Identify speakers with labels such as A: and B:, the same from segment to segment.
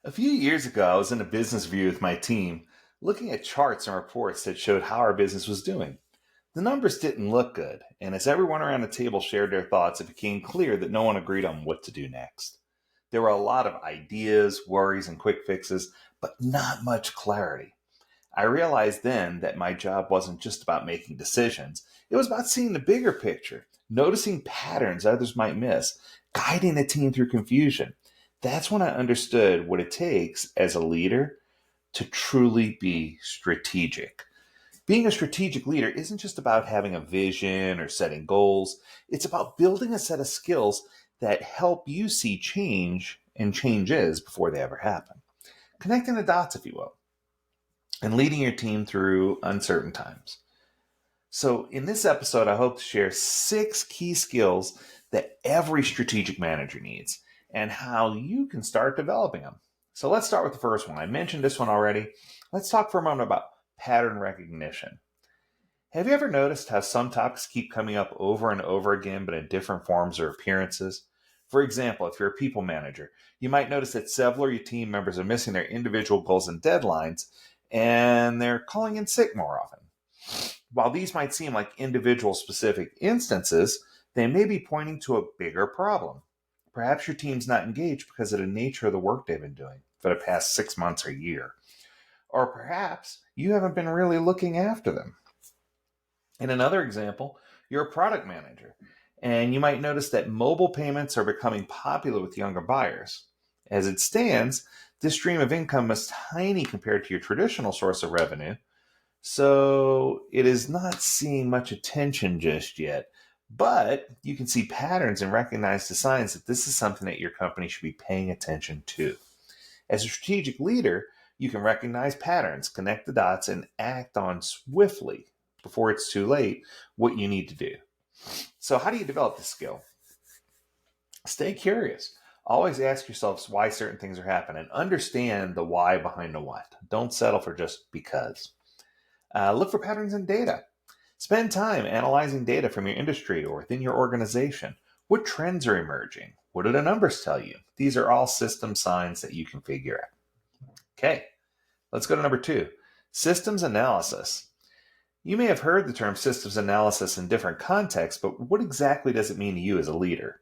A: A few years ago, I was in a business review with my team, looking at charts and reports that showed how our business was doing. The numbers didn't look good, and as everyone around the table shared their thoughts, it became clear that no one agreed on what to do next. There were a lot of ideas, worries, and quick fixes, but not much clarity. I realized then that my job wasn't just about making decisions, it was about seeing the bigger picture, noticing patterns others might miss, guiding the team through confusion. That's when I understood what it takes as a leader to truly be strategic. Being a strategic leader isn't just about having a vision or setting goals, it's about building a set of skills that help you see change and changes before they ever happen. Connecting the dots, if you will, and leading your team through uncertain times. So, in this episode, I hope to share 6 key skills that every strategic manager needs and how you can start developing them. So, let's start with the first one. I mentioned this one already. Let's talk for a moment about pattern recognition. Have you ever noticed how some topics keep coming up over and over again, but in different forms or appearances? For example, if you're a people manager, you might notice that several of your team members are missing their individual goals and deadlines, and they're calling in sick more often. While these might seem like individual specific instances, they may be pointing to a bigger problem. Perhaps your team's not engaged because of the nature of the work they've been doing for the past 6 months or year. Or perhaps you haven't been really looking after them. In another example, you're a product manager, and you might notice that mobile payments are becoming popular with younger buyers. As it stands, this stream of income is tiny compared to your traditional source of revenue, so it is not seeing much attention just yet. But you can see patterns and recognize the signs that this is something that your company should be paying attention to. As a strategic leader, you can recognize patterns, connect the dots, and act on swiftly before it's too late what you need to do. So, how do you develop this skill? Stay curious. Always ask yourselves why certain things are happening. Understand the why behind the what. Don't settle for just because. Look for patterns in data. Spend time analyzing data from your industry or within your organization. What trends are emerging? What do the numbers tell you? These are all system signs that you can figure out. Okay, let's go to number 2, systems analysis. You may have heard the term systems analysis in different contexts, but what exactly does it mean to you as a leader?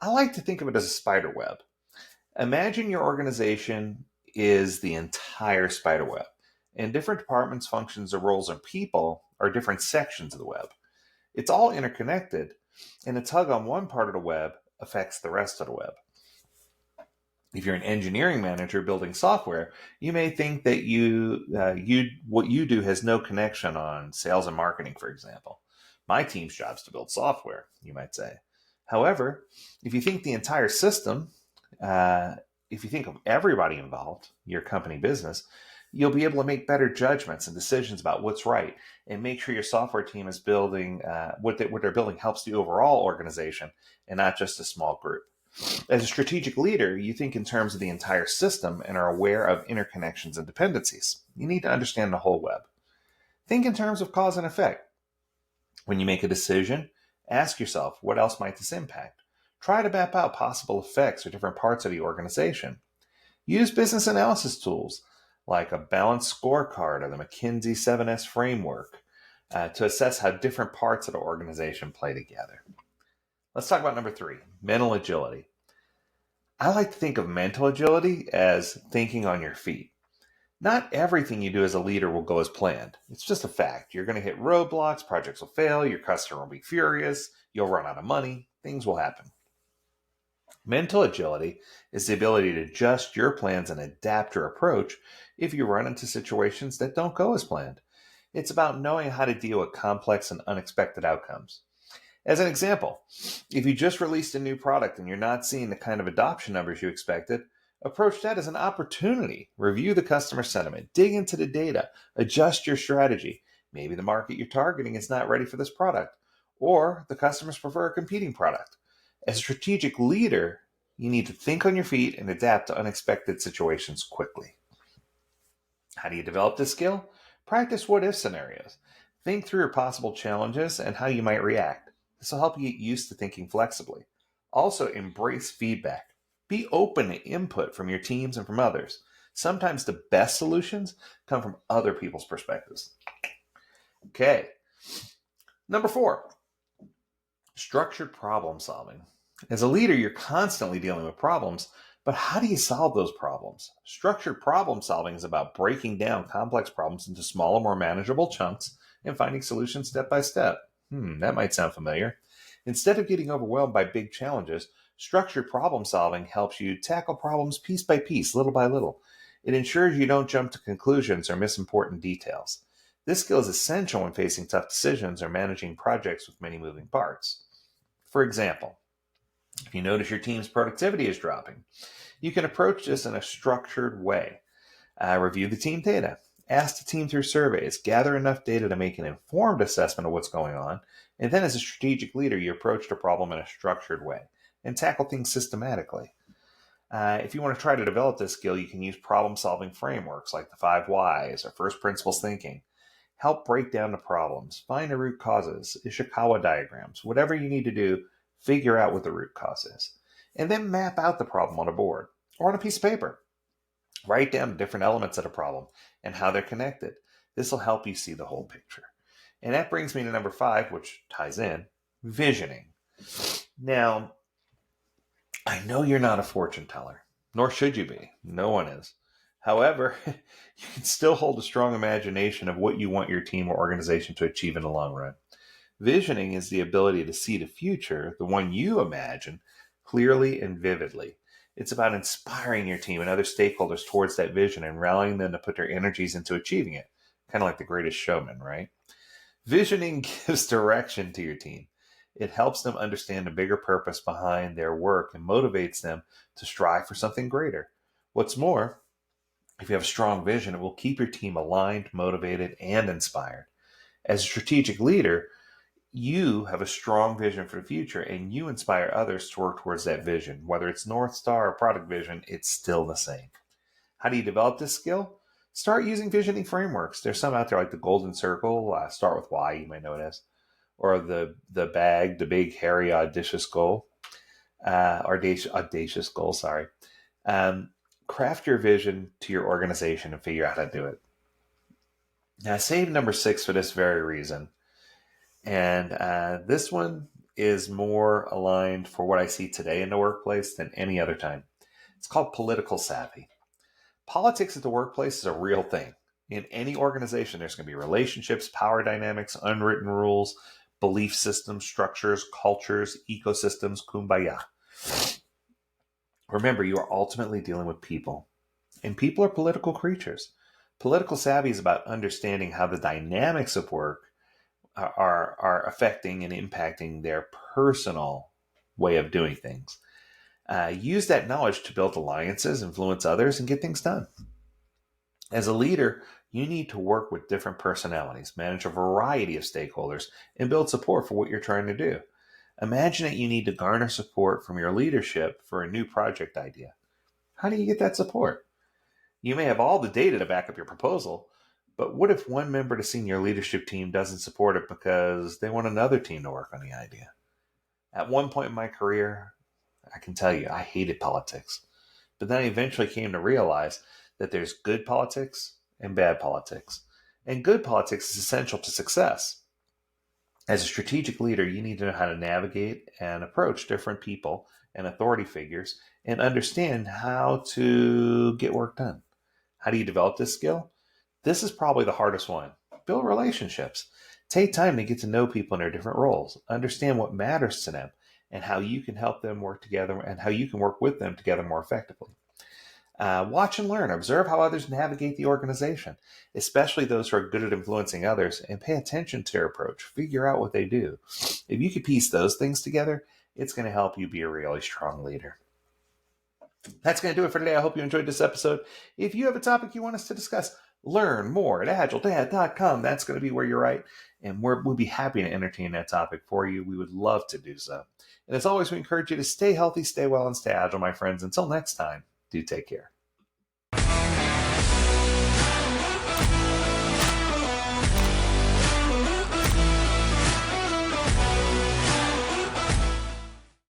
A: I like to think of it as a spider web. Imagine your organization is the entire spider web, and different departments, functions, or roles and people are different sections of the web. It's all interconnected, and a tug on one part of the web affects the rest of the web. If you're an engineering manager building software, you may think that what you do has no connection on sales and marketing, for example. My team's job is to build software, you might say. However, if you think the entire system, uh, if you think of everybody involved, your company business, you'll be able to make better judgments and decisions about what's right, and make sure your software team is building what they're building helps the overall organization and not just a small group. As a strategic leader, you think in terms of the entire system and are aware of interconnections and dependencies. You need to understand the whole web. Think in terms of cause and effect. When you make a decision, ask yourself, what else might this impact? Try to map out possible effects for different parts of the organization. Use business analysis tools like a balanced scorecard or the McKinsey 7S framework to assess how different parts of the organization play together. Let's talk about number 3, mental agility. I like to think of mental agility as thinking on your feet. Not everything you do as a leader will go as planned. It's just a fact. You're going to hit roadblocks, projects will fail, your customer will be furious, you'll run out of money, things will happen. Mental agility is the ability to adjust your plans and adapt your approach if you run into situations that don't go as planned. It's about knowing how to deal with complex and unexpected outcomes. As an example, if you just released a new product and you're not seeing the kind of adoption numbers you expected, approach that as an opportunity. Review the customer sentiment, dig into the data, adjust your strategy. Maybe the market you're targeting is not ready for this product, or the customers prefer a competing product. As a strategic leader, you need to think on your feet and adapt to unexpected situations quickly. How do you develop this skill? Practice what if scenarios. Think through your possible challenges and how you might react. This will help you get used to thinking flexibly. Also, embrace feedback. Be open to input from your teams and from others. Sometimes the best solutions come from other people's perspectives. Okay. Number 4, structured problem solving. As a leader, you're constantly dealing with problems, but how do you solve those problems? Structured problem solving is about breaking down complex problems into smaller, more manageable chunks and finding solutions step by step. That might sound familiar. Instead of getting overwhelmed by big challenges, structured problem solving helps you tackle problems piece by piece, little by little. It ensures you don't jump to conclusions or miss important details. This skill is essential when facing tough decisions or managing projects with many moving parts. For example, if you notice your team's productivity is dropping, you can approach this in a structured way. Review the team data. Ask the team through surveys. Gather enough data to make an informed assessment of what's going on. And then as a strategic leader, you approach the problem in a structured way and tackle things systematically. If you want to try to develop this skill, you can use problem-solving frameworks like the 5 Whys or first principles thinking. Help break down the problems. Find the root causes, Ishikawa diagrams, whatever you need to do, figure out what the root cause is. And then map out the problem on a board or on a piece of paper. Write down the different elements of the problem and how they're connected. This will help you see the whole picture. And that brings me to number 5, which ties in, visioning. Now, I know you're not a fortune teller, nor should you be. No one is. However, you can still hold a strong imagination of what you want your team or organization to achieve in the long run. Visioning is the ability to see the future, the one you imagine, clearly and vividly. It's about inspiring your team and other stakeholders towards that vision and rallying them to put their energies into achieving it. Kind of like The Greatest Showman, right? Visioning gives direction to your team. It helps them understand the bigger purpose behind their work and motivates them to strive for something greater. What's more, if you have a strong vision, it will keep your team aligned, motivated, and inspired. As a strategic leader, you have a strong vision for the future and you inspire others to work towards that vision. Whether it's North Star or product vision, it's still the same. How do you develop this skill? Start using visioning frameworks. There's some out there like the Golden Circle, Start with Why, you might know it as, or the BAG, the Big Hairy Audacious Goal, audacious goal, sorry. Craft your vision to your organization and figure out how to do it. Now, I saved number 6 for this very reason. And this one is more aligned for what I see today in the workplace than any other time. It's called political savvy. Politics at the workplace is a real thing. In any organization, there's going to be relationships, power dynamics, unwritten rules, belief systems, structures, cultures, ecosystems, kumbaya. Remember, you are ultimately dealing with people, and people are political creatures. Political savvy is about understanding how the dynamics of work are affecting and impacting their personal way of doing things. Use that knowledge to build alliances, influence others, and get things done. As a leader, you need to work with different personalities, manage a variety of stakeholders, and build support for what you're trying to do. Imagine that you need to garner support from your leadership for a new project idea. How do you get that support? You may have all the data to back up your proposal, but what if one member of the senior leadership team doesn't support it because they want another team to work on the idea? At one point in my career, I can tell you, I hated politics. But then I eventually came to realize that there's good politics and bad politics. And good politics is essential to success. As a strategic leader, you need to know how to navigate and approach different people and authority figures and understand how to get work done. How do you develop this skill? This is probably the hardest one. Build relationships. Take time to get to know people in their different roles. Understand what matters to them and how you can help them work together and how you can work with them together more effectively. Watch and learn. Observe how others navigate the organization, especially those who are good at influencing others, and pay attention to their approach. Figure out what they do. If you can piece those things together, it's going to help you be a really strong leader. That's going to do it for today. I hope you enjoyed this episode. If you have a topic you want us to discuss, learn more at agiledad.com. That's going to be where you're at. And we'll be happy to entertain that topic for you. We would love to do so. And as always, we encourage you to stay healthy, stay well, and stay agile, my friends. Until next time, do take care.